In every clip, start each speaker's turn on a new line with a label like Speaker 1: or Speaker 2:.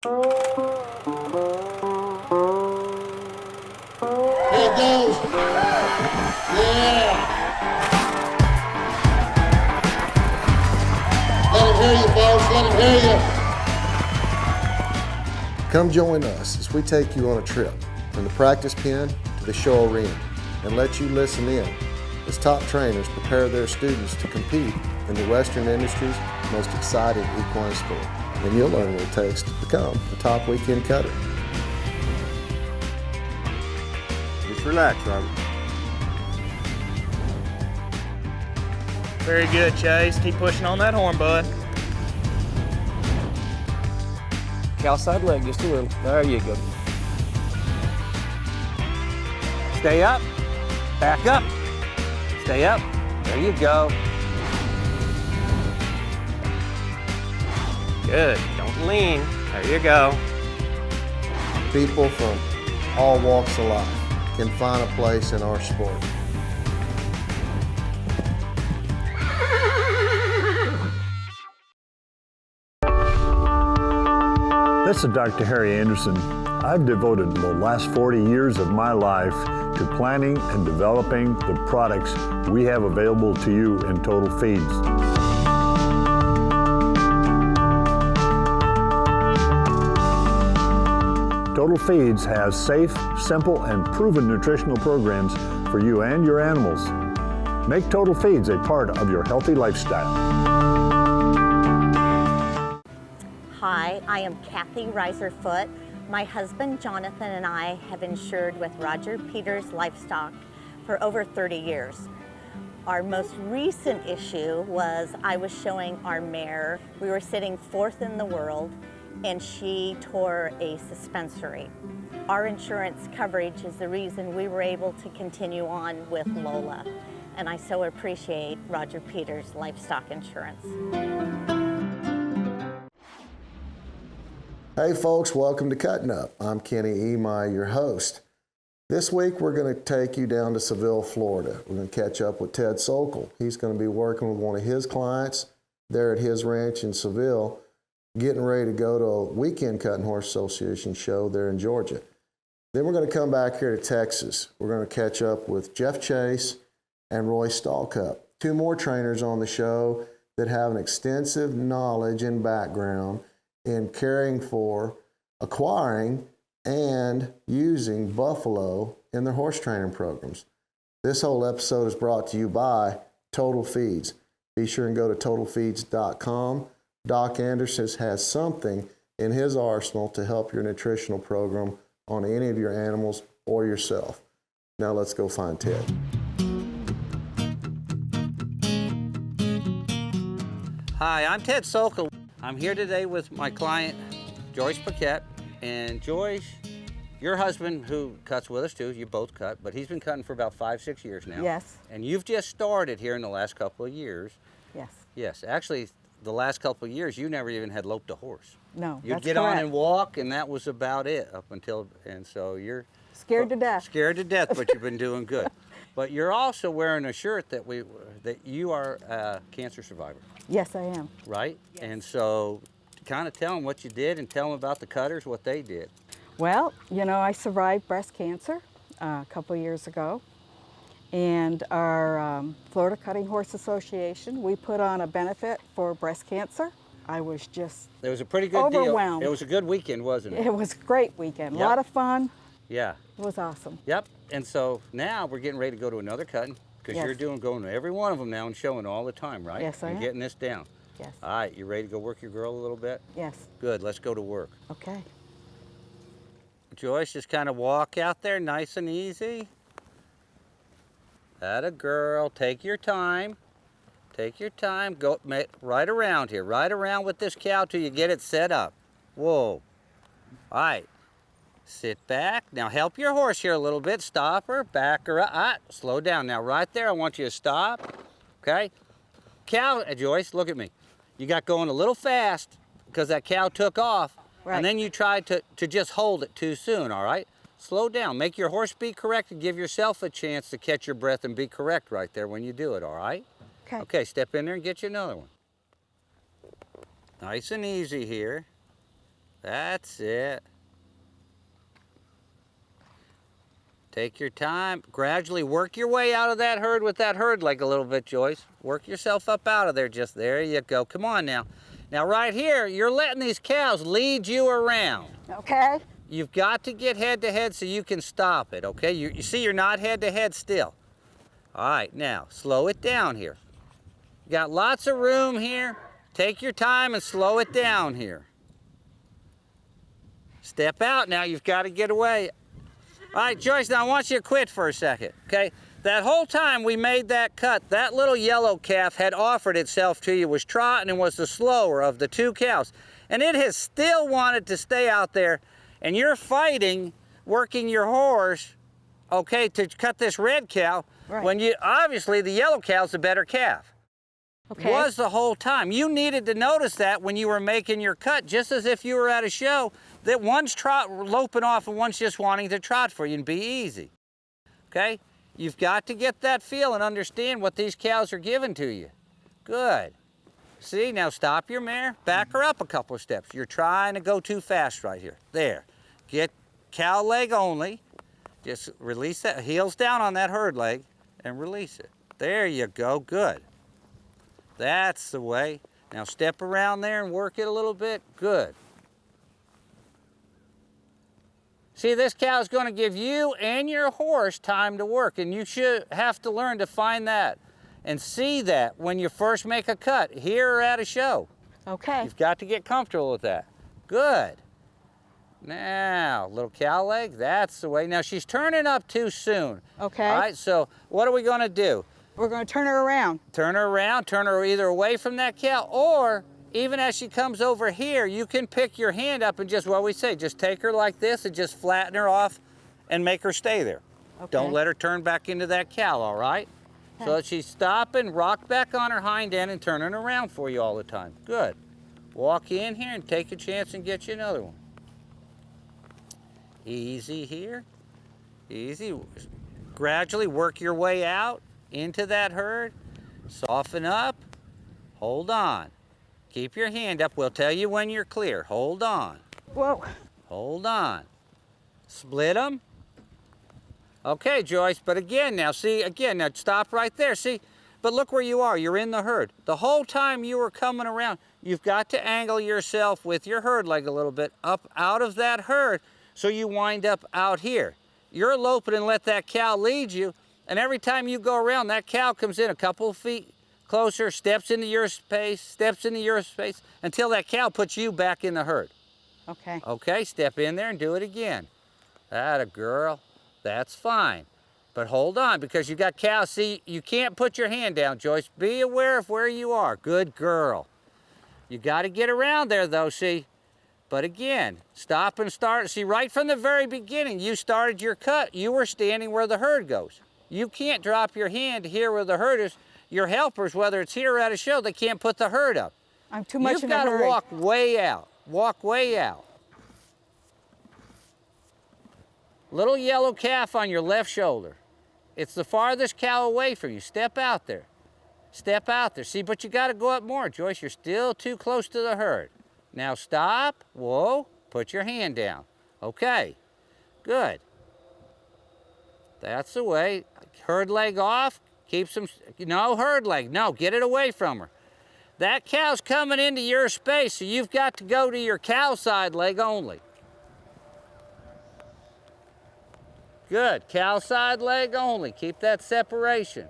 Speaker 1: There it goes. Yeah. Let him hear you, folks. Let him hear you. Come join us as we take you on a trip from the practice pen to the show arena and let you listen in as top trainers prepare their students to compete in the Western industry's most exciting equine sport. And you'll learn what it takes to become a top weekend cutter.
Speaker 2: Just relax, Robert.
Speaker 3: Very good, Chase. Keep pushing on that horn, bud.
Speaker 4: Cow side leg just a little. There you go. Stay up. Back up. Stay up. There you go. Good. Don't lean. There you go.
Speaker 1: People from all walks of life can find a place in our sport.
Speaker 5: This is Dr. Harry Anderson. I've devoted the last 40 years of my life to planning and developing the products we have available to you in Total Feeds. Total Feeds has safe, simple, and proven nutritional programs for you and your animals. Make Total Feeds a part of your healthy lifestyle.
Speaker 6: Hi, I am Kathy Reiserfoot. My husband Jonathan and I have insured with Roger Peters Livestock for over 30 years. Our most recent issue was I was showing our mare. We were sitting fourth in the world and she tore a suspensory. Our insurance coverage is the reason we were able to continue on with Lola. And I so appreciate Roger Peters Livestock Insurance.
Speaker 1: Hey folks, welcome to Cuttin Up. I'm Kenny Emai, your host. This week we're going to take you down to Seville, Florida. We're going to catch up with Ted Sokol. He's going to be working with one of his clients there at his ranch in Seville, getting ready to go to a weekend Cutting Horse Association show there in Georgia. Then we're going to come back here to Texas. We're going to catch up with Jeff Chase and Roy Stallcup, two more trainers on the show that have an extensive knowledge and background in caring for, acquiring, and using buffalo in their horse training programs. This whole episode is brought to you by Total Feeds. Be sure and go to totalfeeds.com. Doc Anderson has something in his arsenal to help your nutritional program on any of your animals or yourself. Now let's go find Ted.
Speaker 4: Hi, I'm Ted Sokol. I'm here today with my client, Joyce Paquette. And Joyce, your husband, who cuts with us too, you both cut, but he's been cutting for about 5-6 years now.
Speaker 7: Yes.
Speaker 4: And you've just started here in the last couple of years.
Speaker 7: Yes.
Speaker 4: Yes, actually, the last couple of years, you never even had loped a horse.
Speaker 7: No,
Speaker 4: You'd
Speaker 7: that's
Speaker 4: get
Speaker 7: correct.
Speaker 4: on and walk, and that was about it up until, and so you're
Speaker 7: Scared to death.
Speaker 4: Scared to death, but you've been doing good. But you're also wearing a shirt that you are a cancer survivor.
Speaker 7: Yes, I am.
Speaker 4: Right?
Speaker 7: Yes.
Speaker 4: And so kind of tell them what you did and tell them about the cutters, what they did.
Speaker 7: Well, you know, I survived breast cancer a couple years ago. And our Florida Cutting Horse Association, we put on a benefit for breast cancer. I was just
Speaker 4: It was a pretty good
Speaker 7: overwhelmed.
Speaker 4: deal. It was a good weekend, wasn't it?
Speaker 7: It was a great weekend.
Speaker 4: Yep.
Speaker 7: A lot of fun.
Speaker 4: Yeah.
Speaker 7: It was awesome.
Speaker 4: Yep. And so now we're getting ready to go to another cutting because
Speaker 7: Yes.
Speaker 4: you're going to every one of them now and showing all the time, right?
Speaker 7: Yes, I
Speaker 4: and
Speaker 7: am.
Speaker 4: getting this down.
Speaker 7: Yes.
Speaker 4: All right, you ready to go work your girl a little bit?
Speaker 7: Yes.
Speaker 4: Good, let's go to work.
Speaker 7: Okay.
Speaker 4: Joyce, just kind of walk out there nice and easy. Atta girl, take your time. Take your time, go right around here, right around with this cow till you get it set up. Whoa. All right, sit back. Now help your horse here a little bit. Stop her, back her up. All right, slow down. Now right there, I want you to stop, okay? Cow, Joyce, look at me. You got going a little fast because that cow took off,
Speaker 7: Right.
Speaker 4: and then you tried to just hold it too soon, all right? Slow down, make your horse be correct and give yourself a chance to catch your breath and be correct right there when you do it, all right?
Speaker 7: Okay.
Speaker 4: Okay, step in there and get you another one. Nice and easy here. That's it. Take your time. Gradually work your way out of that herd with that herd leg a little bit, Joyce. Work yourself up out of there. Just there you go. Come on now. Now right here, you're letting these cows lead you around.
Speaker 7: Okay.
Speaker 4: You've got to get head to head so you can stop it, okay? You see you're not head to head still. All right, now slow it down here. You got lots of room here. Take your time and slow it down here. Step out now. You've got to get away. All right, Joyce, now I want you to quit for a second, okay? That whole time we made that cut, that little yellow calf had offered itself to you, was trotting and was the slower of the two cows. And it has still wanted to stay out there, and you're fighting, working your horse, okay, to cut this red cow,
Speaker 7: Right.
Speaker 4: when you, obviously the yellow cow's the better calf.
Speaker 7: Okay.
Speaker 4: Was the whole time. You needed to notice that when you were making your cut, just as if you were at a show, that one's loping off and one's just wanting to trot for you and be easy. Okay? You've got to get that feel and understand what these cows are giving to you. Good. See, now stop your mare, back her up a couple of steps. You're trying to go too fast right here. There. Get cow leg only. Just release that, heels down on that herd leg and release it. There you go, good. That's the way. Now step around there and work it a little bit. Good. See, this cow is going to give you and your horse time to work, and you should have to learn to find that and see that when you first make a cut here or at a show.
Speaker 7: Okay.
Speaker 4: You've got to get comfortable with that. Good. Now, little cow leg, that's the way. Now, she's turning up too soon.
Speaker 7: Okay.
Speaker 4: All right, so what are we going to do?
Speaker 7: We're going to turn her around.
Speaker 4: Turn her around, turn her either away from that cow, or even as she comes over here, you can pick your hand up and just, what we say, just take her like this and just flatten her off and make her stay there.
Speaker 7: Okay.
Speaker 4: Don't let her turn back into that cow, all right?
Speaker 7: Okay.
Speaker 4: So that she's stopping, rock back on her hind end and turning around for you all the time. Good. Walk in here and take a chance and get you another one. Easy here. Easy. Gradually work your way out into that herd. Soften up. Hold on. Keep your hand up. We'll tell you when you're clear. Hold on.
Speaker 7: Whoa.
Speaker 4: Hold on. Split them. Okay, Joyce, but again now, see, again, now stop right there, see? But look where you are, you're in the herd. The whole time you were coming around, you've got to angle yourself with your herd leg a little bit up out of that herd so you wind up out here. You're loping and let that cow lead you, and every time you go around, that cow comes in a couple of feet closer, steps into your space, until that cow puts you back in the herd.
Speaker 7: Okay.
Speaker 4: Okay, step in there and do it again. Atta girl. That's fine. But hold on, because you got cows. See, you can't put your hand down, Joyce. Be aware of where you are. Good girl. You got to get around there, though, see? But again, stop and start. See, right from the very beginning, you started your cut. You were standing where the herd goes. You can't drop your hand here where the herd is. Your helpers, whether it's here or at a show, they can't put the herd up.
Speaker 7: I'm too much in a hurry.
Speaker 4: You've got to walk way out. Walk way out. Little yellow calf on your left shoulder. It's the farthest cow away from you. Step out there. Step out there. See, but you got to go up more, Joyce. You're still too close to the herd. Now stop. Whoa. Put your hand down. Okay. Good. That's the way. Herd leg off. Keep some. No, herd leg. No, get it away from her. That cow's coming into your space, so you've got to go to your cow side leg only. Good. Cow side leg only. Keep that separation.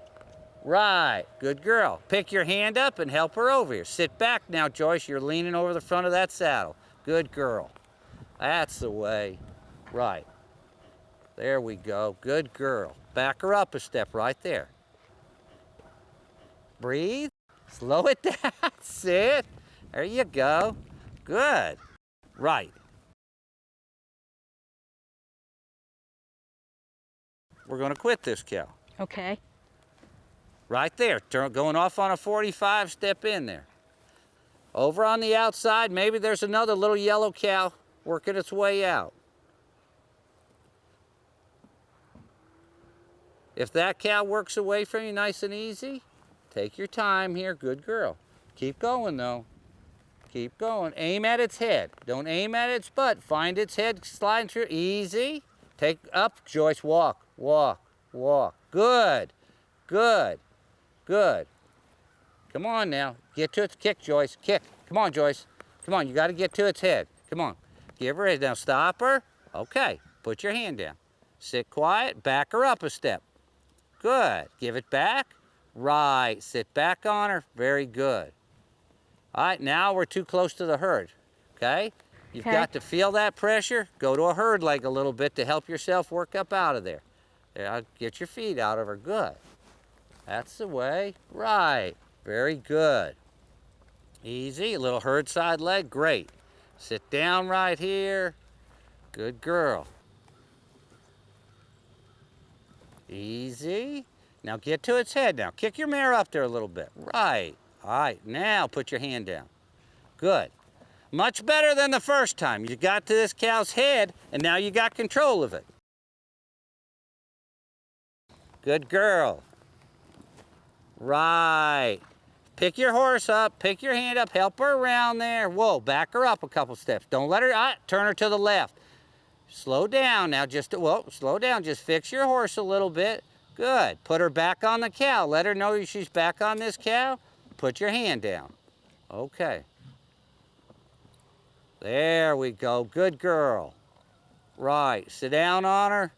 Speaker 4: Right. Good girl. Pick your hand up and help her over here. Sit back now, Joyce. You're leaning over the front of that saddle. Good girl. That's the way. Right. There we go. Good girl. Back her up a step right there. Breathe. Slow it down. Sit. There you go. Good. Right. We're going to quit this cow.
Speaker 7: Okay.
Speaker 4: Right there. Going off on a 45, step in there. Over on the outside, maybe there's another little yellow cow working its way out. If that cow works away from you nice and easy, take your time here. Good girl. Keep going, though. Keep going. Aim at its head. Don't aim at its butt. Find its head sliding through. Easy. Take up, Joyce. Walk, walk, walk. Good, good, good. Come on now. Get to its kick, Joyce. Kick. Come on, Joyce. Come on, you got to get to its head. Come on. Give her a head. Now stop her. Okay. Put your hand down. Sit quiet. Back her up a step. Good. Give it back. Right. Sit back on her. Very good. All right, now we're too close to the herd, okay? You've got to feel that pressure. Go to a herd leg a little bit to help yourself work up out of there. Yeah, get your feet out of her. Good. That's the way. Right. Very good. Easy. A little herd side leg. Great. Sit down right here. Good girl. Easy. Now get to its head now. Kick your mare up there a little bit. Right. All right, now put your hand down. Good. Much better than the first time. You got to this cow's head, and now you got control of it. Good girl. Right. Pick your horse up, pick your hand up, help her around there. Whoa, back her up a couple steps. Don't let her, turn her to the left. Slow down now, slow down. Just fix your horse a little bit. Good. Put her back on the cow. Let her know she's back on this cow. Put your hand down. Okay. There we go. Good girl. Right. Sit down on her.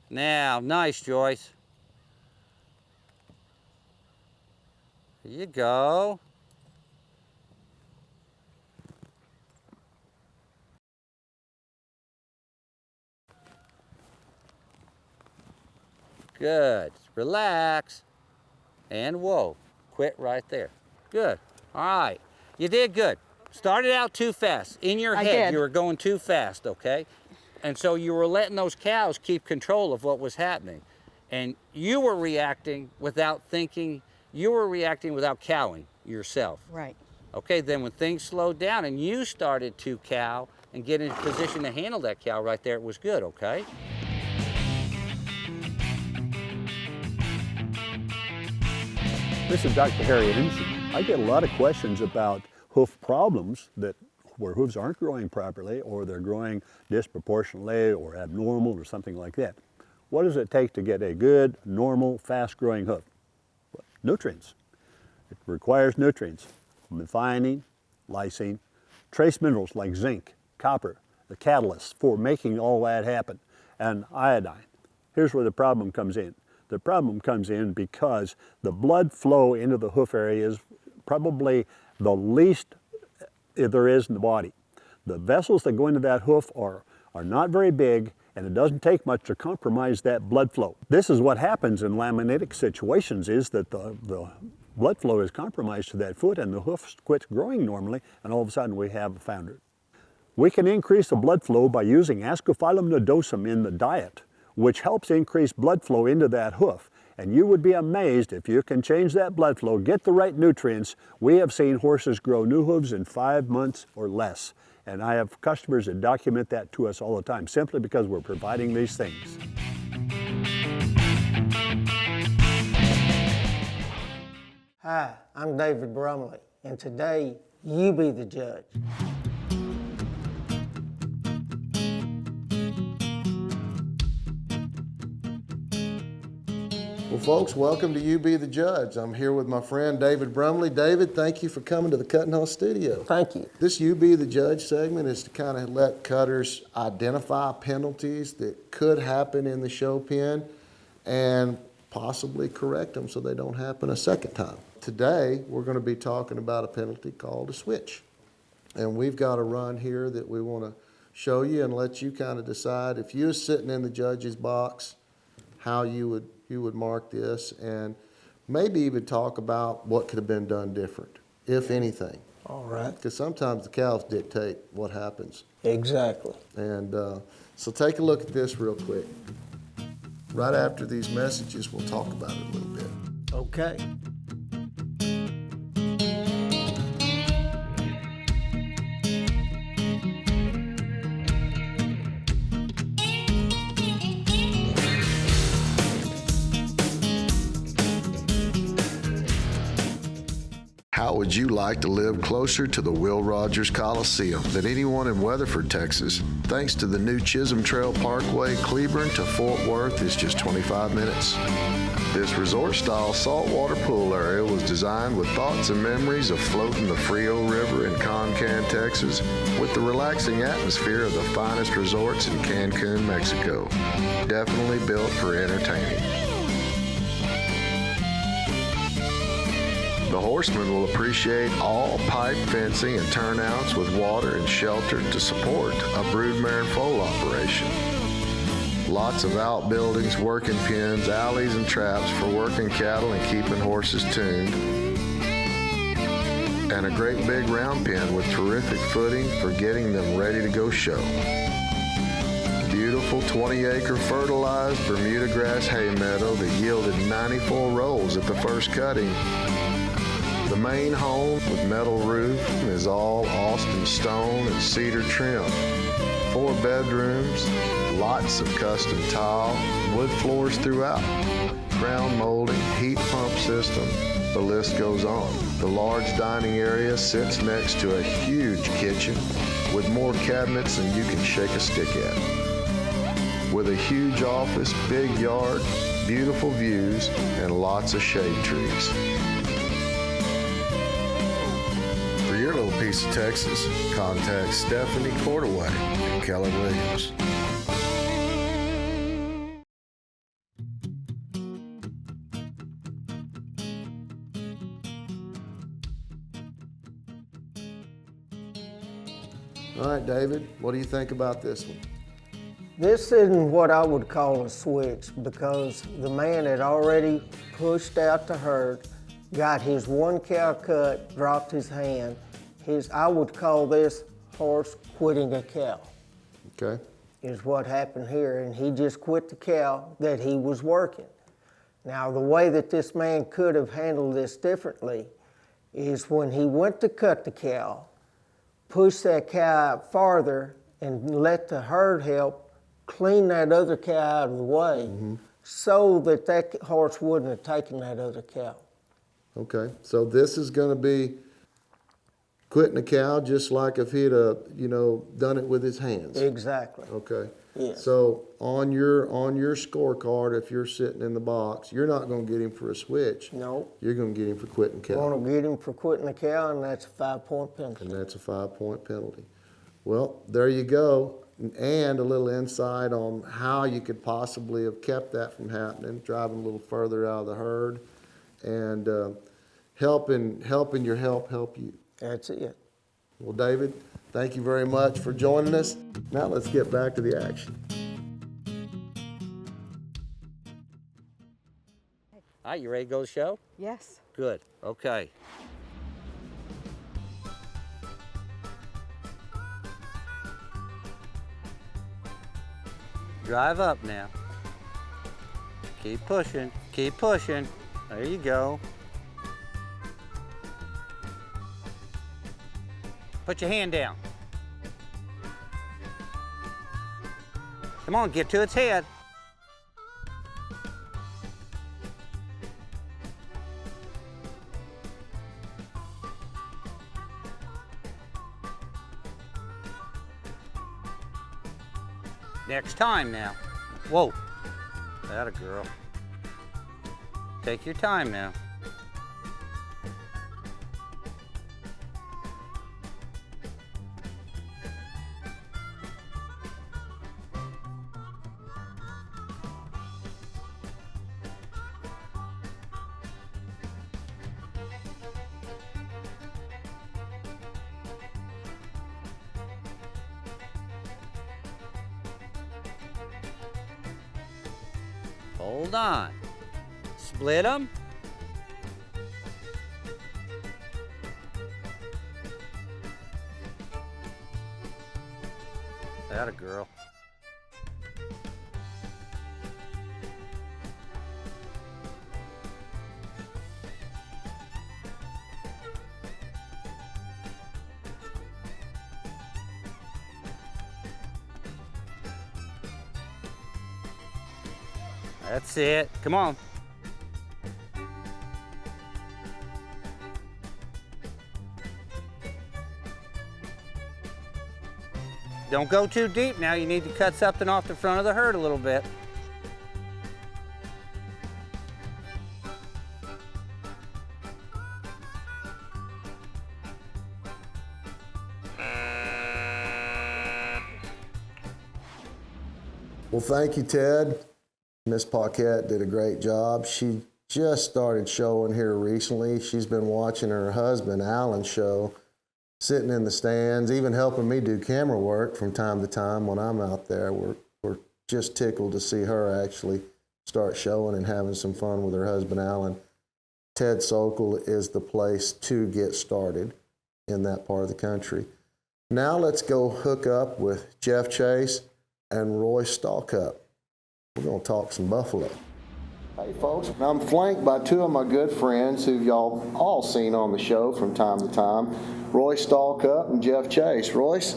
Speaker 4: Now, nice, Joyce. There you go. Good. Relax. And whoa. Quit right there. Good. All right. You did good. Started out too fast. In your head, you were going too fast, okay? And so you were letting those cows keep control of what was happening. And you were reacting without thinking. You were reacting without cowing yourself.
Speaker 7: Right.
Speaker 4: Okay, then when things slowed down and you started to cow and get in position to handle that cow right there, it was good, okay?
Speaker 5: This is Dr. Harry Anderson. I get a lot of questions about hoof problems where hooves aren't growing properly, or they're growing disproportionately or abnormal or something like that. What does it take to get a good, normal, fast-growing hoof? Nutrients. It requires nutrients, methionine, lysine, trace minerals like zinc, copper, the catalysts for making all that happen, and iodine. Here's where the problem comes in. The problem comes in because the blood flow into the hoof area is probably the least there is in the body. The vessels that go into that hoof are not very big, and it doesn't take much to compromise that blood flow. This is what happens in laminitic situations, is that the blood flow is compromised to that foot and the hoof quits growing normally, and all of a sudden we have a founder. We can increase the blood flow by using Ascophyllum nodosum in the diet, which helps increase blood flow into that hoof. And you would be amazed if you can change that blood flow, get the right nutrients. We have seen horses grow new hooves in 5 months or less. And I have customers that document that to us all the time, simply because we're providing these things.
Speaker 8: Hi, I'm David Brumley, and today you be the judge.
Speaker 1: Well, folks, welcome to You Be the Judge. I'm here with my friend David Brumley. David, thank you for coming to the Cuttin Up studio.
Speaker 8: Thank you.
Speaker 1: This You Be the Judge segment is to kind of let cutters identify penalties that could happen in the show pen and possibly correct them so they don't happen a second time. Today, we're going to be talking about a penalty called a switch. And we've got a run here that we want to show you and let you kind of decide, if you're sitting in the judge's box, how you would mark this, and maybe even talk about what could have been done different, if anything.
Speaker 8: All right.
Speaker 1: Because sometimes the cows dictate what happens.
Speaker 8: Exactly.
Speaker 1: And so take a look at this real quick. Right after these messages, we'll talk about it a little bit.
Speaker 8: Okay.
Speaker 1: How would you like to live closer to the Will Rogers Coliseum than anyone in Weatherford, Texas? Thanks to the new Chisholm Trail Parkway, Cleburne to Fort Worth is just 25 minutes. This resort-style saltwater pool area was designed with thoughts and memories of floating the Frio River in Concan, Texas, with the relaxing atmosphere of the finest resorts in Cancun, Mexico. Definitely built for entertaining. The horsemen will appreciate all pipe fencing and turnouts with water and shelter to support a broodmare and foal operation. Lots of outbuildings, working pens, alleys, and traps for working cattle and keeping horses tuned. And a great big round pen with terrific footing for getting them ready to go show. Beautiful 20-acre fertilized Bermuda grass hay meadow that yielded 94 rolls at the first cutting. The main home with metal roof is all Austin stone and cedar trim. 4 bedrooms, lots of custom tile, wood floors throughout, crown molding, heat pump system, the list goes on. The large dining area sits next to a huge kitchen with more cabinets than you can shake a stick at. With a huge office, big yard, beautiful views, and lots of shade trees. For your little piece of Texas, contact Stephanie Cordaway and Keller Williams. All right, David, what do you think about this one?
Speaker 8: This isn't what I would call a switch because the man had already pushed out the herd, got his one cow cut, dropped his hand. I would call this horse quitting a cow.
Speaker 1: Okay.
Speaker 8: Is what happened here, and he just quit the cow that he was working. Now, the way that this man could have handled this differently is when he went to cut the cow, push that cow out farther and let the herd help clean that other cow out of the way so that that horse wouldn't have taken that other cow.
Speaker 1: Okay, so this is going to be quitting a cow just like if he'd done it with his hands.
Speaker 8: Exactly.
Speaker 1: Okay.
Speaker 8: Yes.
Speaker 1: So on your scorecard, if you're sitting in the box, you're not going to get him for a switch.
Speaker 8: No.
Speaker 1: You're going to get him for quitting cow.
Speaker 8: Want to get him for quitting a cow, and that's a 5-point penalty.
Speaker 1: And that's a 5-point penalty. Well, there you go. And a little insight on how you could possibly have kept that from happening, driving a little further out of the herd, and helping your help you.
Speaker 8: That's it.
Speaker 1: Well, David, thank you very much for joining us. Now let's get back to the action.
Speaker 4: All right, you ready to go to the show?
Speaker 7: Yes.
Speaker 4: Good, okay. Drive up now. Keep pushing, keep pushing. There you go. Put your hand down. Come on, get to its head. Next time now. Whoa, that a girl. Take your time now. Hold on. Split them. That a girl. That's it. Come on. Don't go too deep now. You need to cut something off the front of the herd a little bit.
Speaker 1: Well, thank you, Ted. Miss Paquette did a great job. She just started showing here recently. She's been watching her husband, Alan, show, sitting in the stands, even helping me do camera work from time to time when I'm out there. We're just tickled to see her actually start showing and having some fun with her husband, Alan. Ted Sokol is the place to get started in that part of the country. Now let's go hook up with Jeff Chase and Roy Stalcup. We're going to talk some buffalo. Hey folks, I'm flanked by two of my good friends who y'all all seen on the show from time to time, Roy Stalcup and Jeff Chase. Royce,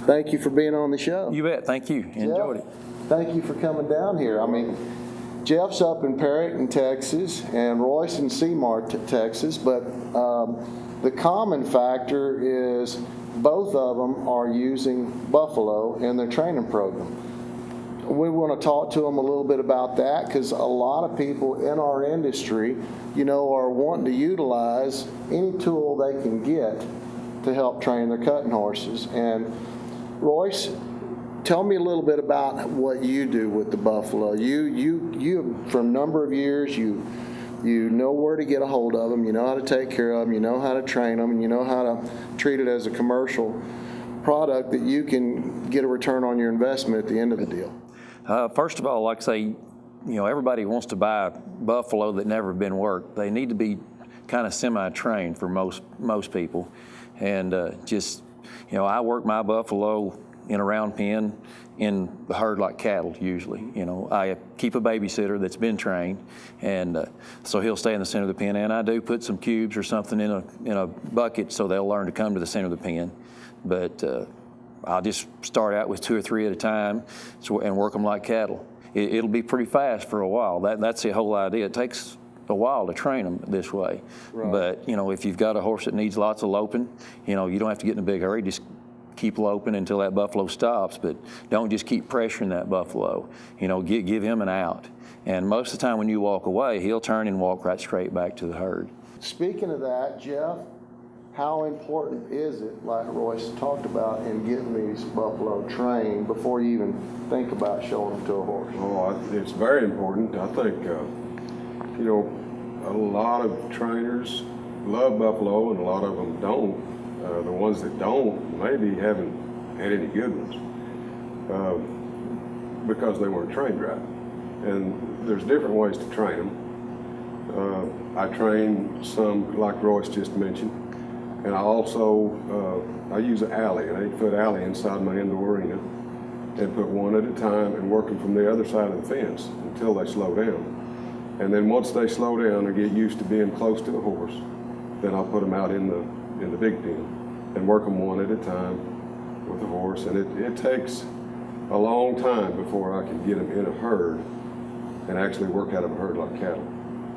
Speaker 1: thank you for being on the show.
Speaker 9: You bet, thank you. Enjoyed it.
Speaker 1: Thank you for coming down here. I mean, Jeff's up in Perryton, Texas, and Royce in Seymour, Texas, but the common factor is both of them are using buffalo in their training program. We want to talk to them a little bit about that because a lot of people in our industry, you know, are wanting to utilize any tool they can get to help train their cutting horses. And Royce, tell me a little bit about what you do with the buffalo. You for a number of years, you know where to get a hold of them, you know how to take care of them, you know how to train them, and you know how to treat it as a commercial product that you can get a return on your investment at the end of the deal.
Speaker 9: First of all, like I say, you know, everybody wants to buy buffalo that never been worked. They need to be kind of semi-trained for most people. And just, you know, I work my buffalo in a round pen in the herd like cattle usually. You know, I keep a babysitter that's been trained, and so he'll stay in the center of the pen, and I do put some cubes or something in a bucket so they'll learn to come to the center of the pen. But I'll just start out with 2 or 3 at a time and work them like cattle. It'll be pretty fast for a while. That's the whole idea. It takes a while to train them this way. Right. But, you know, if you've got a horse that needs lots of loping, you know, you don't have to get in a big hurry. Just keep loping until that buffalo stops, but don't just keep pressuring that buffalo. You know, give him an out. And most of the time when you walk away, he'll turn and walk right straight back to the herd.
Speaker 1: Speaking of that, Jeff, how important is it, like Royce talked about, in getting these buffalo trained before you even think about showing them to a horse?
Speaker 10: Oh, it's very important. I think, you know, a lot of trainers love buffalo and a lot of them don't. The ones that don't maybe haven't had any good ones because they weren't trained right. And there's different ways to train them. I train some, like Royce just mentioned, and I also I use an alley, an 8-foot alley inside my indoor arena, and put one at a time and work them from the other side of the fence until they slow down. And then once they slow down and get used to being close to the horse, then I'll put them out in the big pen and work them one at a time with the horse. And it takes a long time before I can get them in a herd and actually work out of a herd like cattle,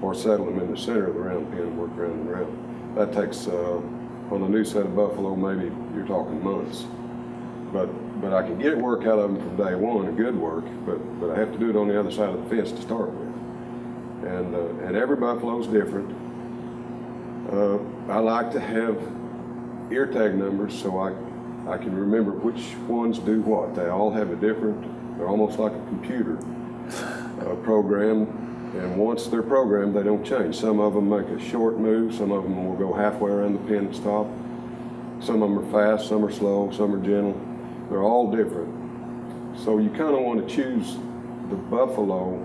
Speaker 10: or settle them in the center of the round pen and work round and round. That takes, on a new set of buffalo, maybe you're talking months. But I can get work out of them from day one, a good work, but I have to do it on the other side of the fence to start with. And every buffalo's different. I like to have ear tag numbers so I can remember which ones do what. They all have a different, they're almost like a computer program, and once they're programmed, they don't change. Some of them make a short move, some of them will go halfway around the pen and stop. Some of them are fast, some are slow, some are gentle. They're all different. So you kind of want to choose the buffalo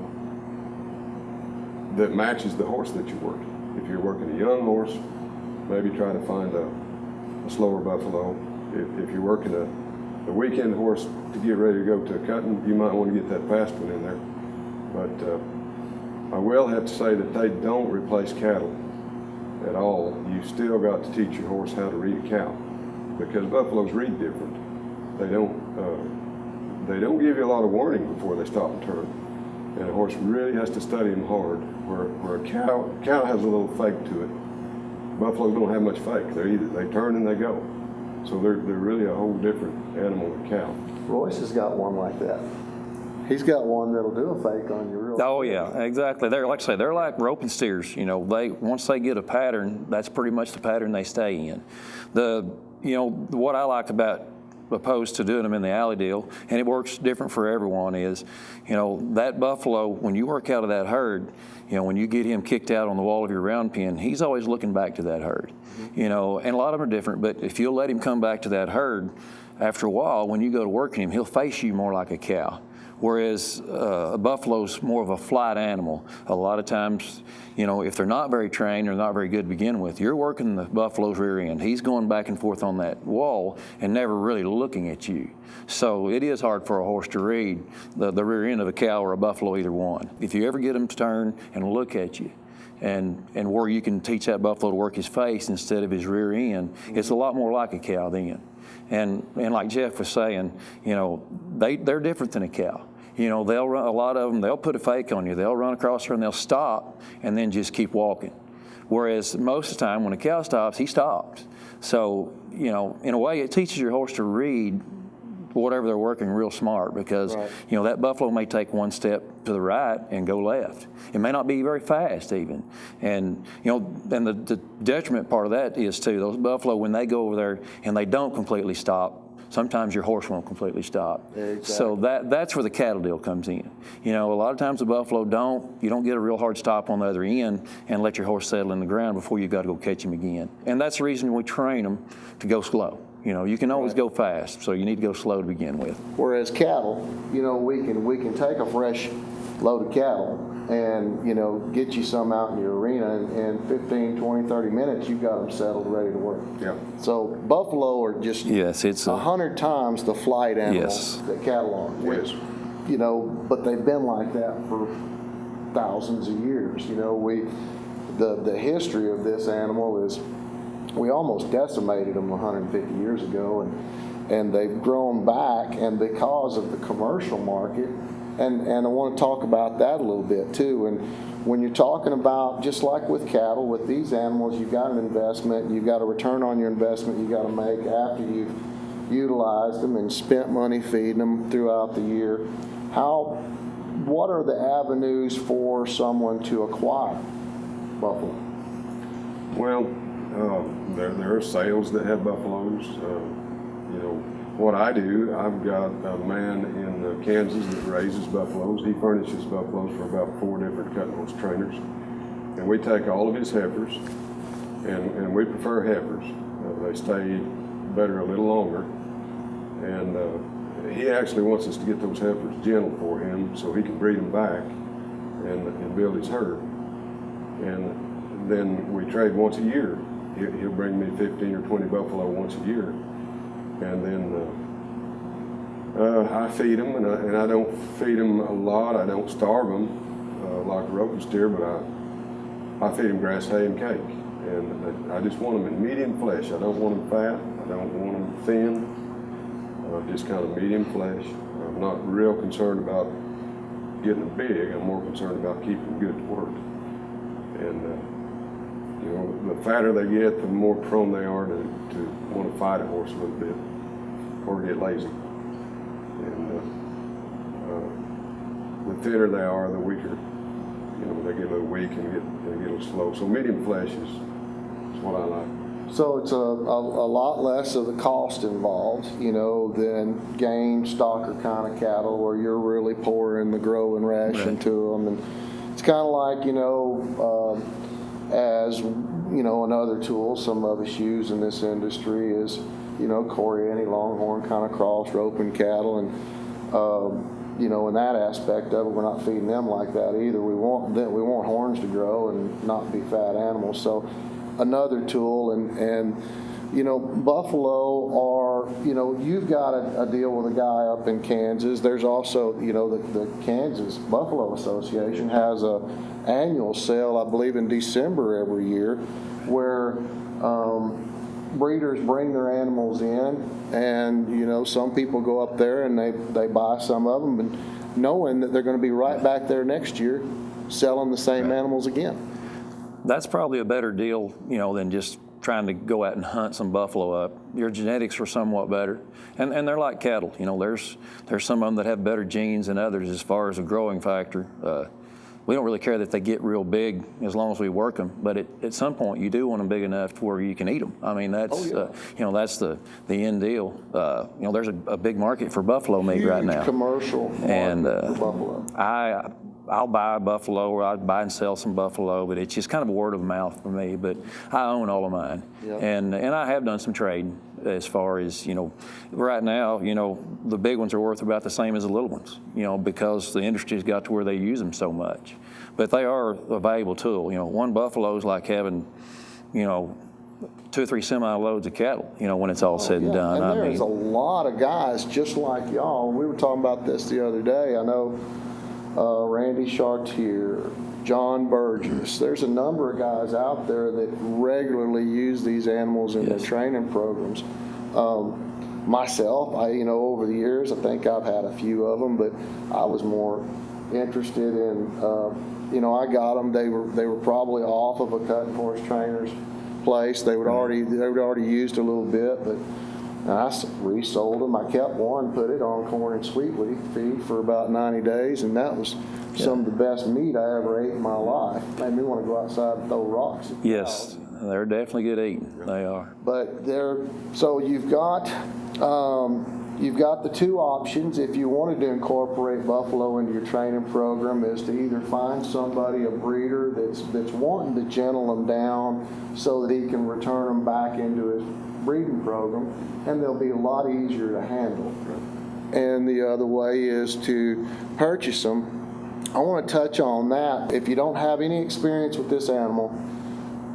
Speaker 10: that matches the horse that you're working. If you're working a young horse, maybe try to find a slower buffalo. If you're working a weekend horse to get ready to go to a cutting, you might want to get that fast one in there. But I will have to say that they don't replace cattle at all. You still got to teach your horse how to read a cow, because buffaloes read different. They don't give you a lot of warning before they stop and turn. And a horse really has to study them hard, where a cow has a little fake to it. Buffaloes don't have much fake. They turn and they go. So they're really a whole different animal than cow.
Speaker 1: Royce has got one like that. He's got one that'll do a fake on you real
Speaker 9: Oh
Speaker 1: quick.
Speaker 9: yeah, exactly. They're like I say, they're like roping steers. You know, once they get a pattern, that's pretty much the pattern they stay in. What I like about opposed to doing them in the alley deal, and it works different for everyone, is, that buffalo, when you work out of that herd, when you get him kicked out on the wall of your round pen, he's always looking back to that herd. And a lot of them are different, but if you'll let him come back to that herd, after a while, when you go to work him, he'll face you more like a cow. Whereas a buffalo's more of a flight animal. A lot of times, if they're not very trained or not very good to begin with, you're working the buffalo's rear end. He's going back and forth on that wall and never really looking at you. So it is hard for a horse to read the rear end of a cow or a buffalo, either one. If you ever get them to turn and look at you, and where you can teach that buffalo to work his face instead of his rear end, it's a lot more like a cow then. And like Jeff was saying, they're different than a cow. They'll run, a lot of them, they'll put a fake on you. They'll run across her and they'll stop and then just keep walking. Whereas most of the time when a cow stops, he stops. So, in a way it teaches your horse to read whatever they're working real smart, because, that buffalo may take one step to the right and go left. It may not be very fast even. And, and the detriment part of that is too, those buffalo, when they go over there and they don't completely stop, sometimes your horse won't completely stop. Exactly. So that's where the cattle deal comes in. A lot of times the buffalo you don't get a real hard stop on the other end and let your horse settle in the ground before you've got to go catch him again. And that's the reason we train them to go slow. You can always go fast, so you need to go slow to begin with.
Speaker 1: Whereas cattle, we can take a fresh load of cattle and, get you some out in your arena, and in 15, 20, 30 minutes, you've got them settled, ready to work.
Speaker 10: Yeah.
Speaker 1: So buffalo are just
Speaker 9: it's
Speaker 1: 100 times the flight animal
Speaker 9: Yes.
Speaker 1: that cattle are.
Speaker 10: Yes.
Speaker 1: But they've been like that for thousands of years. The history of this animal is, we almost decimated them 150 years ago, and they've grown back, and because of the commercial market, and I want to talk about that a little bit too. And when you're talking about, just like with cattle, with these animals, you've got an investment, you've got a return on your investment you got to make after you've utilized them and spent money feeding them throughout the year. What are the avenues for someone to acquire buffalo?
Speaker 10: Well, there are sales that have buffaloes. What I do, I've got a man in Kansas that raises buffaloes. He furnishes buffaloes for about 4 different cutting horse trainers. And we take all of his heifers, and we prefer heifers. They stay better a little longer. And he actually wants us to get those heifers gentle for him so he can breed them back and build his herd. And then we trade once a year. He'll bring me 15 or 20 buffalo once a year, and then I feed them, and I don't feed them a lot. I don't starve them like a roping steer, but I feed them grass, hay, and cake, and I just want them in medium flesh. I don't want them fat. I don't want them thin. Just kind of medium flesh. I'm not real concerned about getting them big. I'm more concerned about keeping them good to work. And the fatter they get, the more prone they are to want to fight a horse a little bit or get lazy. And the thinner they are, the weaker. They get a little weak and get a little slow. So medium flesh is what I like.
Speaker 1: So it's a lot less of the cost involved, than game stocker kind of cattle where you're really pouring the growing ration to them. And it's kind of like, as another tool some of us use in this industry is, Corianti, Longhorn kind of cross roping cattle, and in that aspect of it, we're not feeding them like that either. We want horns to grow and not be fat animals. So another tool, and buffalo are, you've got a deal with a guy up in Kansas. There's also, the Kansas Buffalo Association has a annual sale, I believe in December every year, where breeders bring their animals in, and some people go up there and they buy some of them, and knowing that they're going to be right back there next year selling the same animals again.
Speaker 9: That's probably a better deal, than just trying to go out and hunt some buffalo up. Your genetics are somewhat better, and they're like cattle. You know, there's some of them that have better genes than others as far as a growing factor. We don't really care that they get real big as long as we work them, but at some point you do want them big enough to where you can eat them. I mean, that's you know, that's the end deal. You know, there's a big market for buffalo meat right now.
Speaker 1: Commercial market for buffalo.
Speaker 9: I'll buy a buffalo, or I'll buy and sell some buffalo, but it's just kind of a word of mouth for me. But I own all of mine, and I have done some trading as far as, you know, right now, you know, the big ones are worth about the same as the little ones, you know, because the industry's got to where they use them so much. But they are a valuable tool. You know, one buffalo is like having, you know, 2 or 3 semi-loads of cattle, you know, when it's all said and done.
Speaker 1: And there's a lot of guys just like y'all. We were talking about this the other day. I know Randy Chartier, John Burgess. There's a number of guys out there that regularly use these animals in their training programs. Myself, you know, over the years, I think I've had a few of them, but I was more interested in, you know, I got them. They were probably off of a cutting horse trainer's place. They would already used a little bit, but I resold them. I kept one, put it on corn and sweet wheat feed for about 90 days, and that was some of the best meat I ever ate in my life. Made me want to go outside and throw rocks at
Speaker 9: Yes, they're definitely good eating. They are.
Speaker 1: But so you've got the 2 options. If you wanted to incorporate buffalo into your training program, is to either find somebody, a breeder that's wanting to gentle them down so that he can return them back into his breeding program, and they'll be a lot easier to handle. And the other way is to purchase them. I want to touch on that. If you don't have any experience with this animal,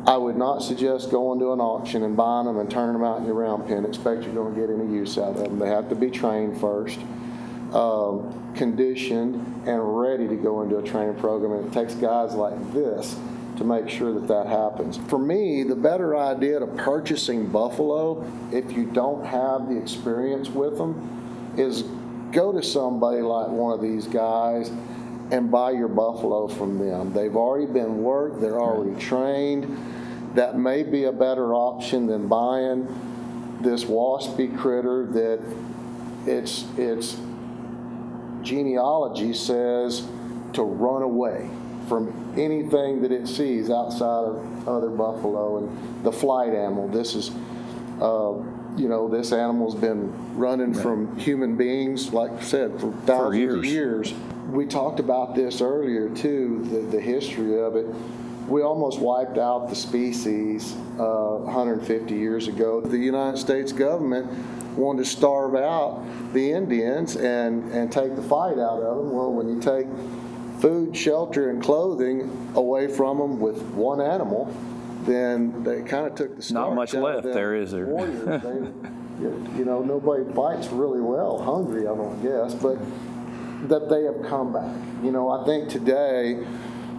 Speaker 1: I would not suggest going to an auction and buying them and turning them out in your round pen. Expect you're going to get any use out of them. They have to be trained first, conditioned, and ready to go into a training program. And it takes guys like this to make sure that happens. For me, the better idea to purchasing buffalo, if you don't have the experience with them, is go to somebody like one of these guys and buy your buffalo from them. They've already been worked, they're already trained. That may be a better option than buying this waspy critter that its genealogy says to run away from anything that it sees outside of other buffalo and the flight animal. This is, you know, this animal's been running from human beings, like I said, for thousands of years. We talked about this earlier too, the history of it. We almost wiped out the species 150 years ago. The United States government wanted to starve out the Indians and take the fight out of them. Well, when you take food, shelter, and clothing away from them with one animal, then they kind of took the start.
Speaker 9: Not much left there, is there?
Speaker 1: Warriors. You know, nobody fights really well, hungry, I don't guess, but that they have come back. You know, I think today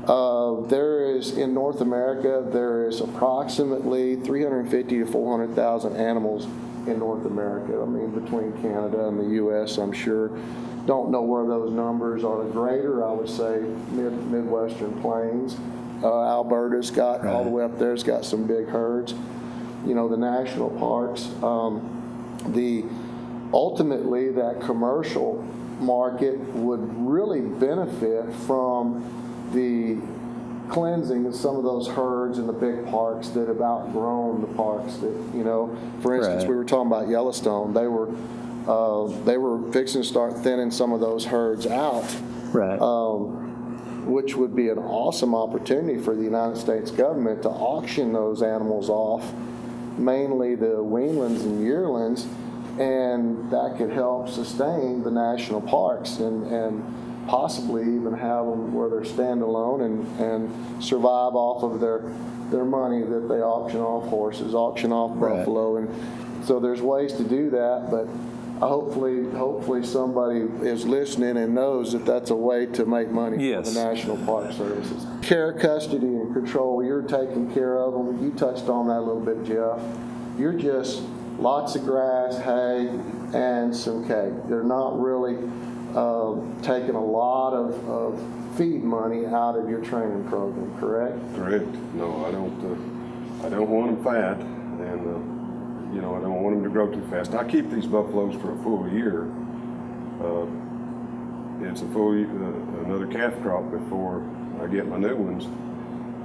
Speaker 1: there is, in North America, there is approximately 350 to 400,000 animals in North America. I mean, between Canada and the U.S., I'm sure. Don't know where those numbers are greater. I would say Midwestern Plains. Alberta's got, all the way up there's got some big herds. You know, the national parks. Ultimately, that commercial market would really benefit from the cleansing of some of those herds in the big parks that have outgrown the parks that, you know, for instance, we were talking about Yellowstone. They were fixing to start thinning some of those herds out, which would be an awesome opportunity for the United States government to auction those animals off, mainly the weanlings and yearlings, and that could help sustain the national parks and possibly even have them where they're standalone and survive off of their money that they auction off horses, auction off buffalo, and so there's ways to do that. But hopefully somebody is listening and knows that that's a way to make money for the National Park Services. Care, custody, and control. You're taking care of them. You touched on that a little bit, Jeff. You're just lots of grass, hay, and some cake. They're not really taking a lot of feed money out of your training program, correct?
Speaker 10: Correct. No, I don't want them fat. and you know, I don't want them to grow too fast. I keep these buffaloes for a full year. It's a full another calf crop before I get my new ones,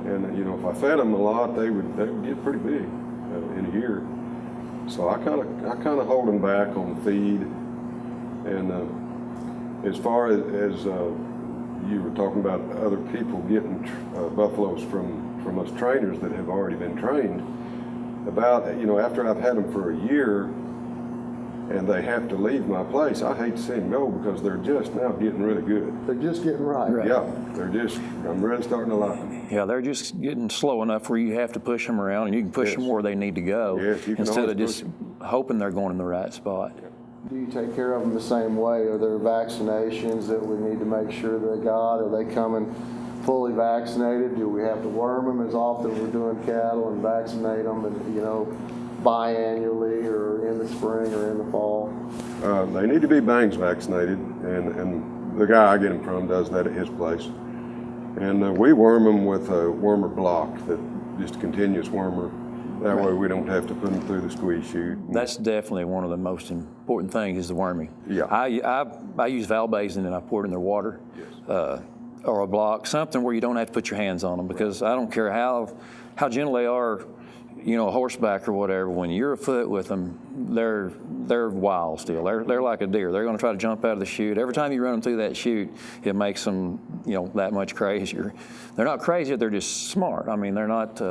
Speaker 10: and you know, if I fed them a lot, they would get pretty big in a year. So I kind of hold them back on feed, and as far as you were talking about other people getting buffaloes from us trainers that have already been trained, about, you know, after I've had them for a year and they have to leave my place, I hate to see them go because they're just now getting really good.
Speaker 1: They're just getting right.
Speaker 10: Yeah, I'm really starting to like them.
Speaker 9: Yeah, they're just getting slow enough where you have to push them around, and you can push them where they need to go,
Speaker 10: Yes, you can
Speaker 9: instead of
Speaker 10: always
Speaker 9: just hoping they're going in the right spot.
Speaker 1: Do you take care of them the same way? Are there vaccinations that we need to make sure they got? Are they coming fully vaccinated? Do we have to worm them as often as we're doing cattle and vaccinate them, and, you know, biannually or in the spring or in the fall?
Speaker 10: They need to be bangs vaccinated, and the guy I get them from does that at his place. And we worm them with a wormer block, that just a continuous wormer. That way we don't have to put them through the squeeze chute.
Speaker 9: That's definitely one of the most important things, is the worming.
Speaker 10: Yeah.
Speaker 9: I use Valbazin, and I pour it in their water.
Speaker 10: Yes.
Speaker 9: Or a block, something where you don't have to put your hands on them, because I don't care how gentle they are, you know, horseback or whatever. When you're afoot with them, they're wild still. They're like a deer. They're going to try to jump out of the chute. Every time you run them through that chute, it makes them, you know, that much crazier. They're not crazy. They're just smart. I mean, they're not.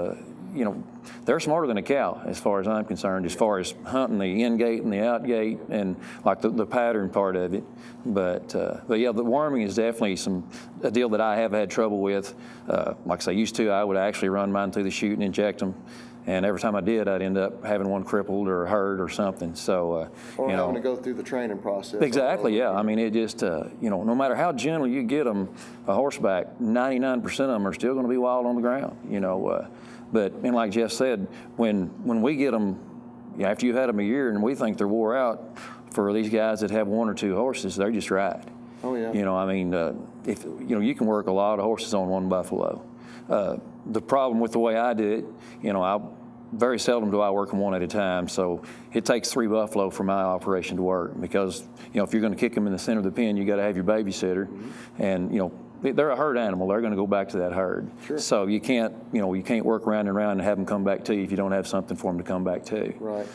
Speaker 9: You know, they're smarter than a cow as far as I'm concerned, as far as hunting the in gate and the out gate, and like the pattern part of it. But yeah, the worming is definitely a deal that I have had trouble with. Like I say, used to, I would actually run mine through the chute and inject them. And every time I did, I'd end up having one crippled or hurt or something. So,
Speaker 1: Or
Speaker 9: you know,
Speaker 1: having to go through the training process.
Speaker 9: exactly, yeah. I mean, it just, you know, no matter how gentle you get them, a horseback, 99% of them are still going to be wild on the ground, you know. But, and like Jeff said, when we get them, you know, after you've had them a year and we think they're wore out, for these guys that have one or two horses, they're just right.
Speaker 1: Oh, yeah.
Speaker 9: You know, I mean, if you know, you can work a lot of horses on one buffalo. The problem with the way I do it, you know, very seldom do I work them one at a time, so it takes 3 buffalo for my operation to work, because, you know, if you're going to kick them in the center of the pen, you got to have your babysitter, and, you know, they're a herd animal. They're going to go back to that herd.
Speaker 1: Sure.
Speaker 9: So you can't work round and round and have them come back to you if you don't have something for them to come back to.
Speaker 1: Right.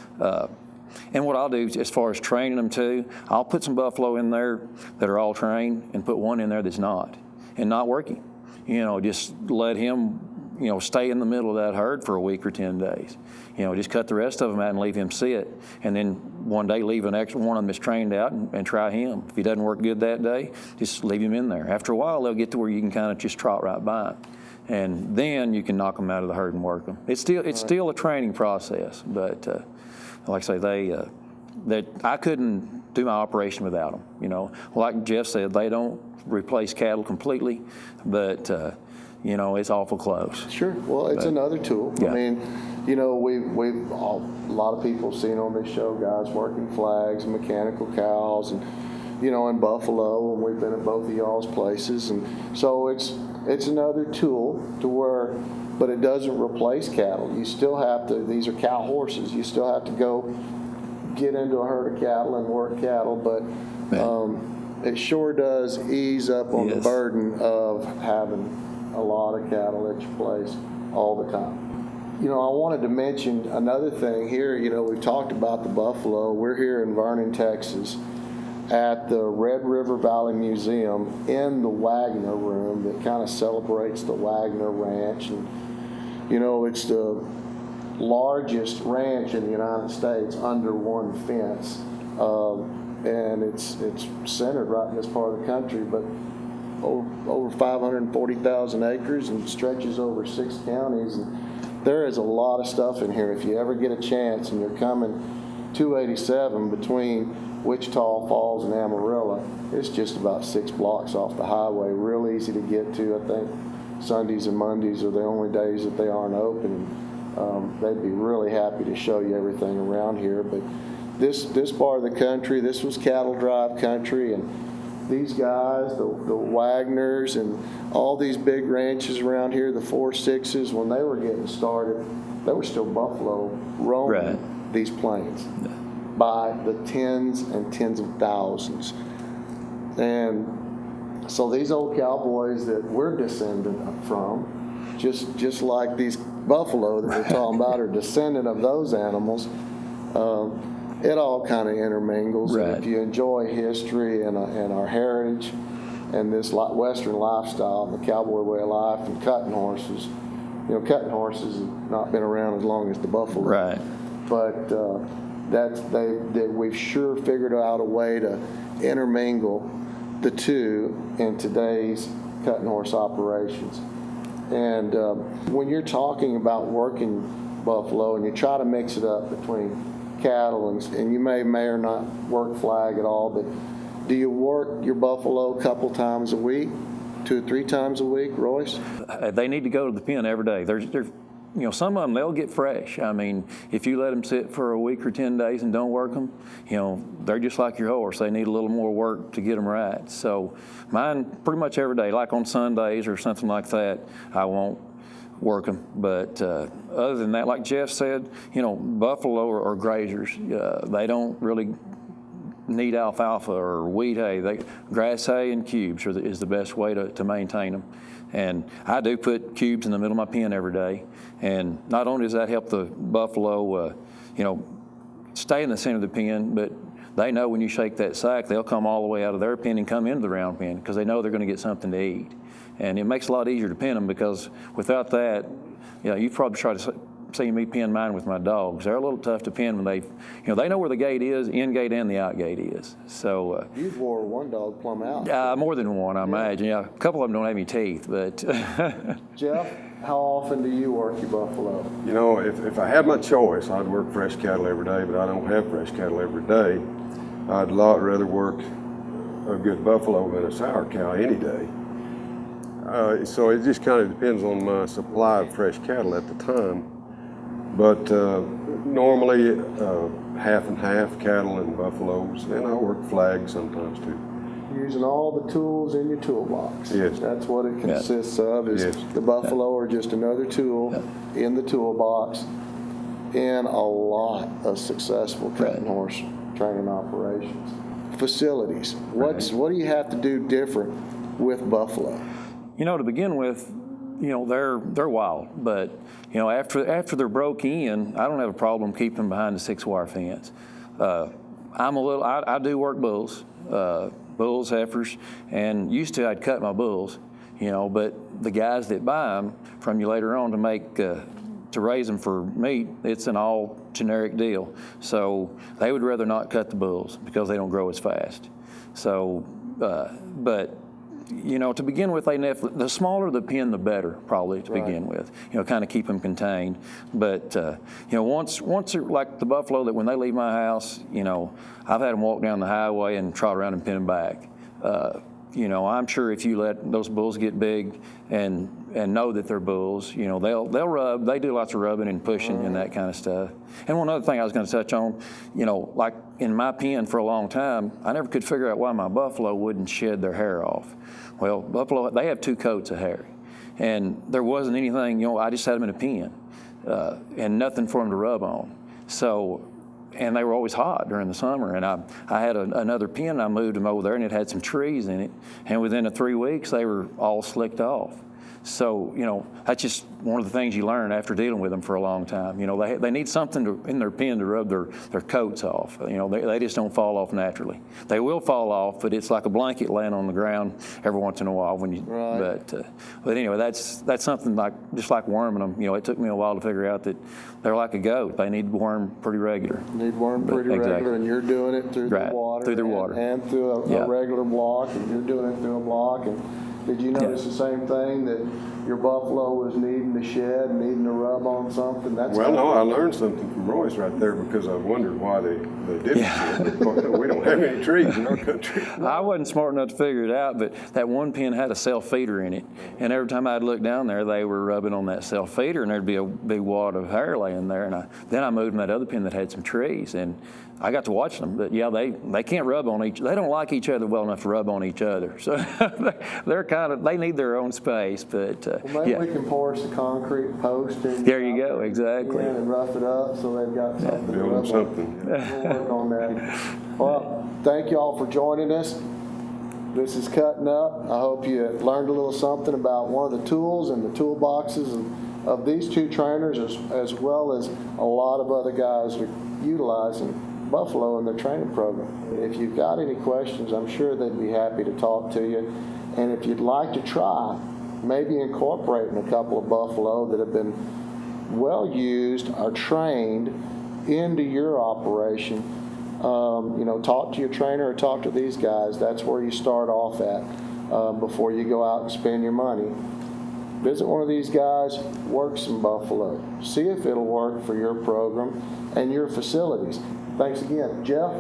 Speaker 9: And what I'll do, as far as training them too, I'll put some buffalo in there that are all trained, and put one in there that's not, and not working. You know, just let him, you know, stay in the middle of that herd for a week or 10 days. You know, just cut the rest of them out and leave him sit, and then one day leave an extra one of them that's trained out and try him. If he doesn't work good that day, just leave him in there. After a while, they'll get to where you can kind of just trot right by him, and then you can knock them out of the herd and work them. It's still a training process, but like I say, that I couldn't do my operation without them. You know, like Jeff said, they don't replace cattle completely, but you know, it's awful close.
Speaker 1: Sure. Well, it's another tool.
Speaker 9: Yeah.
Speaker 1: I mean, you know, a lot of people have seen on this show guys working flags and mechanical cows, and, you know, in Buffalo, and we've been at both of y'all's places, and so it's another tool to where, but it doesn't replace cattle. You still have to. These are cow horses. You still have to go get into a herd of cattle and work cattle, but it sure does ease up on the burden of having a lot of cattle at your place all the time. You know, I wanted to mention another thing here. You know, we've talked about the buffalo. We're here in Vernon, Texas, at the Red River Valley Museum in the Wagner room that kind of celebrates the Wagner Ranch. And, you know, it's the largest ranch in the United States under one fence. And it's centered right in this part of the country, but over 540,000 acres and stretches over 6 counties. And there is a lot of stuff in here. If you ever get a chance and you're coming 287 between Wichita Falls and Amarillo, it's just about 6 blocks off the highway. Real easy to get to. I think Sundays and Mondays are the only days that they aren't open. They'd be really happy to show you everything around here. But this part of the country, this was cattle drive country, and these guys, the Wagners and all these big ranches around here, the 4-6s, when they were getting started, there were still buffalo roaming these plains by the tens and tens of thousands. And so these old cowboys that we're descendant from, just like these buffalo that we're talking about are descendant of those animals, it all kind of intermingles. And if you enjoy history and our heritage and this Western lifestyle, the cowboy way of life, and cutting horses, cutting horses have not been around as long as the buffalo. But we've sure figured out a way to intermingle the two in today's cutting horse operations. And when you're talking about working buffalo and you try to mix it up between cattle and you may or not work flag at all, but do you work your buffalo a couple times a week, 2 or 3 times a week, Royce?
Speaker 9: They need to go to the pen every day. They're some of them, they'll get fresh. I mean, if you let them sit for a week or 10 days and don't work them, they're just like your horse. They need a little more work to get them right. So mine, pretty much every day, like on Sundays or something like that, I won't work them. But other than that, like Jeff said, buffalo or grazers, they don't really need alfalfa or wheat hay. Grass hay and cubes is the best way to maintain them. And I do put cubes in the middle of my pen every day. And not only does that help the buffalo, stay in the center of the pen, but they know when you shake that sack, they'll come all the way out of their pen and come into the round pen because they know they're going to get something to eat. And it makes it a lot easier to pen them because without that, you've probably tried to see me pen mine with my dogs. They're a little tough to pen when they know where the gate is, in gate and the out gate is. So
Speaker 1: you've wore one dog plumb out.
Speaker 9: More than one, I imagine. Yeah, a couple of them don't have any teeth, but.
Speaker 1: Jeff, how often do you work your buffalo?
Speaker 10: If I had my choice, I'd work fresh cattle every day, but I don't have fresh cattle every day. I'd a lot rather work a good buffalo than a sour cow any day. So it just kind of depends on my supply of fresh cattle at the time. But normally half and half, cattle and buffaloes, and I work flags sometimes too.
Speaker 1: Using all the tools in your toolbox.
Speaker 10: Yes.
Speaker 1: That's what it consists of, is the buffalo or just another tool in the toolbox in a lot of successful cutting horse training operations. Facilities. What do you have to do different with buffalo?
Speaker 9: To begin with, they're wild, but after they're broke in, I don't have a problem keeping them behind the 6-wire fence. I do work bulls, heifers, and used to I'd cut my bulls, but the guys that buy them from you later on to raise them for meat, it's an all generic deal. So they would rather not cut the bulls because they don't grow as fast. So, but to begin with, the smaller the pen, the better, probably, to begin with. Kind of keep them contained. But, once they're like the buffalo that when they leave my house, I've had them walk down the highway and trot around and pin them back. I'm sure if you let those bulls get big and know that they're bulls, they'll rub. They do lots of rubbing and pushing and that kind of stuff. And one other thing I was going to touch on, like in my pen for a long time, I never could figure out why my buffalo wouldn't shed their hair off. Well, buffalo, they have 2 coats of hair, and there wasn't anything. I just had them in a pen, and nothing for them to rub on. So. And they were always hot during the summer. And I had another pen, and I moved them over there, and it had some trees in it. And within 3 weeks, they were all slicked off. So, that's just one of the things you learn after dealing with them for a long time. They need something in their pen to rub their coats off. They just don't fall off naturally. They will fall off, but it's like a blanket laying on the ground every once in a while. But anyway, that's something just like worming them. It took me a while to figure out that they're like a goat. They need worm pretty regular.
Speaker 1: Regular, and you're doing it through the water.
Speaker 9: Through their water.
Speaker 1: And through a regular block, and you're doing it through a block. And did you notice the same thing, that your buffalo was needing to shed, needing to rub on something?
Speaker 10: I learned something from Royce right there, because I wondered why they didn't shed. We don't have any trees in our country.
Speaker 9: I wasn't smart enough to figure it out, but that one pen had a self-feeder in it. And every time I'd look down there, they were rubbing on that self-feeder, and there'd be a big wad of hair laying there. And then I moved them that other pen that had some trees, and I got to watch them. But yeah, they can't rub on they don't like each other well enough to rub on each other. So they're they need their own space, but
Speaker 1: Well, maybe
Speaker 9: yeah.
Speaker 1: we can pour us a concrete post and
Speaker 9: There you go, exactly.
Speaker 1: and rough it up so they've got something to
Speaker 10: Building
Speaker 1: rub on.
Speaker 10: something.
Speaker 1: We'll work on that. Well, thank you all for joining us. This is Cutting Up. I hope you learned a little something about one of the tools and the toolboxes of these two trainers, as well as a lot of other guys that are utilizing buffalo in their training program. If you've got any questions, I'm sure they'd be happy to talk to you. And if you'd like to try maybe incorporating a couple of buffalo that have been well used or trained into your operation, talk to your trainer or talk to these guys. That's where you start off at before you go out and spend your money. Visit one of these guys, work some buffalo. See if it'll work for your program and your facilities. Thanks again. Jeff?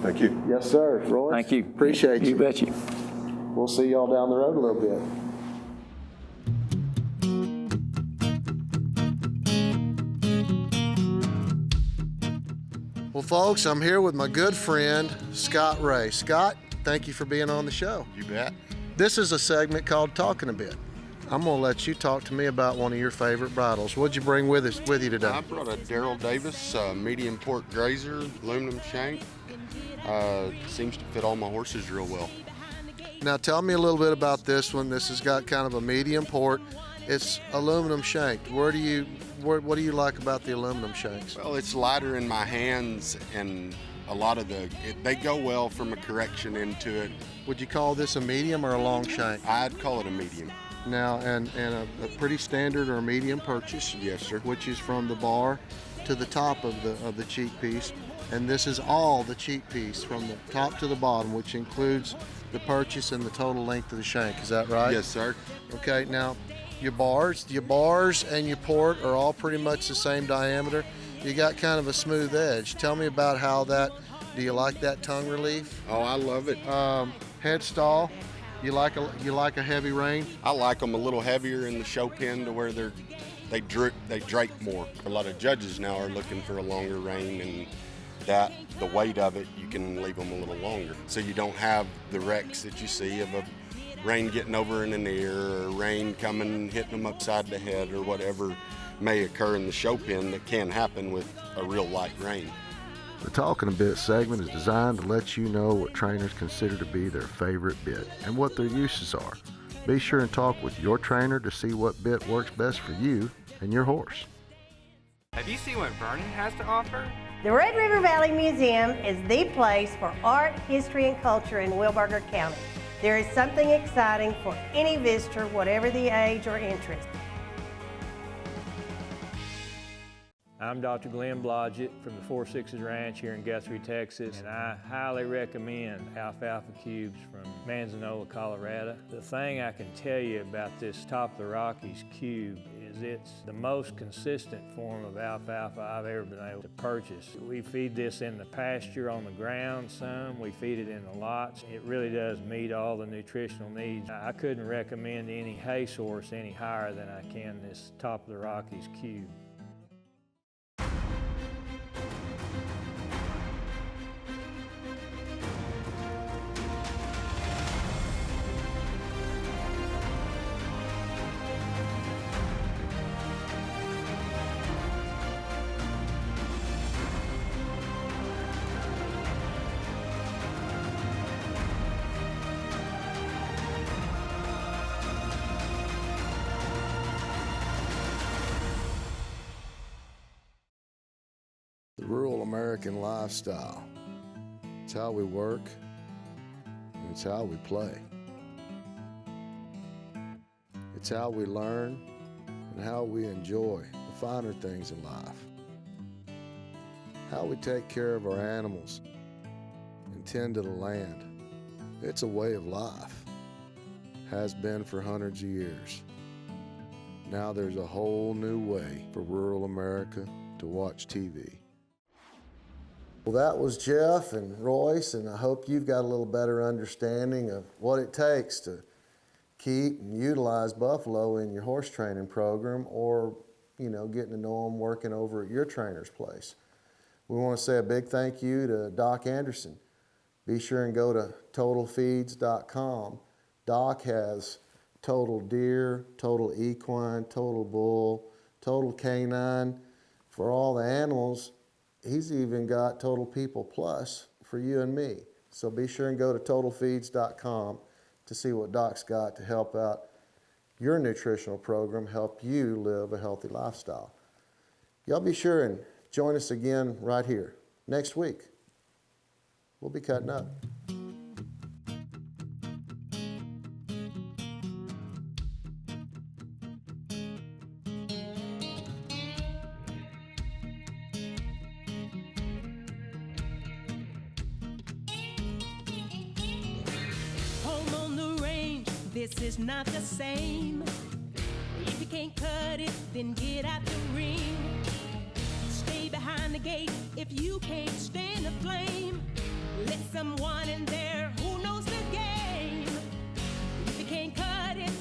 Speaker 10: Thank you.
Speaker 1: Yes, sir. Roy?
Speaker 9: Thank you.
Speaker 1: Appreciate you.
Speaker 9: You bet you.
Speaker 1: We'll see y'all down the road a little bit. Well, folks, I'm here with my good friend, Scott Ray. Scott, thank you for being on the show.
Speaker 2: You bet.
Speaker 1: This is a segment called Talking a Bit. I'm going to let you talk to me about one of your favorite bridles. What'd you bring with you today?
Speaker 2: I brought a Darrell Davis medium pork grazer, aluminum shank. Seems to fit all my horses real well.
Speaker 1: Now tell me a little bit about this one. This has got kind of a medium port. It's aluminum shanked. What do you like about the aluminum shanks?
Speaker 2: Well, it's lighter in my hands, and a lot of they go well from a correction into it.
Speaker 1: Would you call this a medium or a long shank?
Speaker 2: I'd call it a medium.
Speaker 1: Now, and a pretty standard or medium purchase.
Speaker 2: Yes, sir.
Speaker 1: Which is from the bar to the top of the cheek piece, and this is all the cheek piece from the top to the bottom, which includes the purchase and the total length of the shank. Is that right?
Speaker 2: Yes, sir.
Speaker 1: Okay. Now, your bars and your port are all pretty much the same diameter. You got kind of a smooth edge. Tell me about how that. Do you like that tongue relief?
Speaker 2: Oh, I love it.
Speaker 1: Head stall. You like a heavy rein?
Speaker 2: I like them a little heavier in the show pen to where they drape more. A lot of judges now are looking for a longer rein, and the weight of it, you can leave them a little longer. So you don't have the wrecks that you see of a rein getting over in an ear, or a rein coming, hitting them upside the head, or whatever may occur in the show pen that can happen with a real light rein.
Speaker 1: The Talking a Bit segment is designed to let you know what trainers consider to be their favorite bit and what their uses are. Be sure and talk with your trainer to see what bit works best for you and your horse.
Speaker 3: Have you seen what Vernon has to offer?
Speaker 11: The Red River Valley Museum is the place for art, history, and culture in Wilburger County. There is something exciting for any visitor, whatever the age or interest.
Speaker 12: I'm Dr. Glenn Blodgett from the 4 Sixes Ranch here in Guthrie, Texas, and I highly recommend Alfalfa Cubes from Manzanola, Colorado. The thing I can tell you about this Top of the Rockies cube is it's the most consistent form of alfalfa I've ever been able to purchase. We feed this in the pasture on the ground some, we feed it in the lots. It really does meet all the nutritional needs. I couldn't recommend any hay source any higher than I can this Top of the Rockies cube.
Speaker 1: The rural American lifestyle. It's how we work, and it's how we play. It's how we learn and how we enjoy the finer things in life. How we take care of our animals and tend to the land. It's a way of life. Has been for hundreds of years. Now there's a whole new way for rural America to watch TV. Well, that was Jeff and Royce, and I hope you've got a little better understanding of what it takes to keep and utilize buffalo in your horse training program, or, getting to know them working over at your trainer's place. We want to say a big thank you to Doc Anderson. Be sure and go to totalfeeds.com Doc has total deer, total equine, total bull, total canine. For all the animals, he's even got Total People Plus for you and me. So be sure and go to totalfeeds.com to see what Doc's got to help out your nutritional program, help you live a healthy lifestyle. Y'all be sure and join us again right here next week. We'll be cutting up.
Speaker 13: Home on the range, this is not the same. If you can't cut it, then get out the ring. Stay behind the gate if you can't stand the flame. Let someone in there who knows the game. If you can't cut it,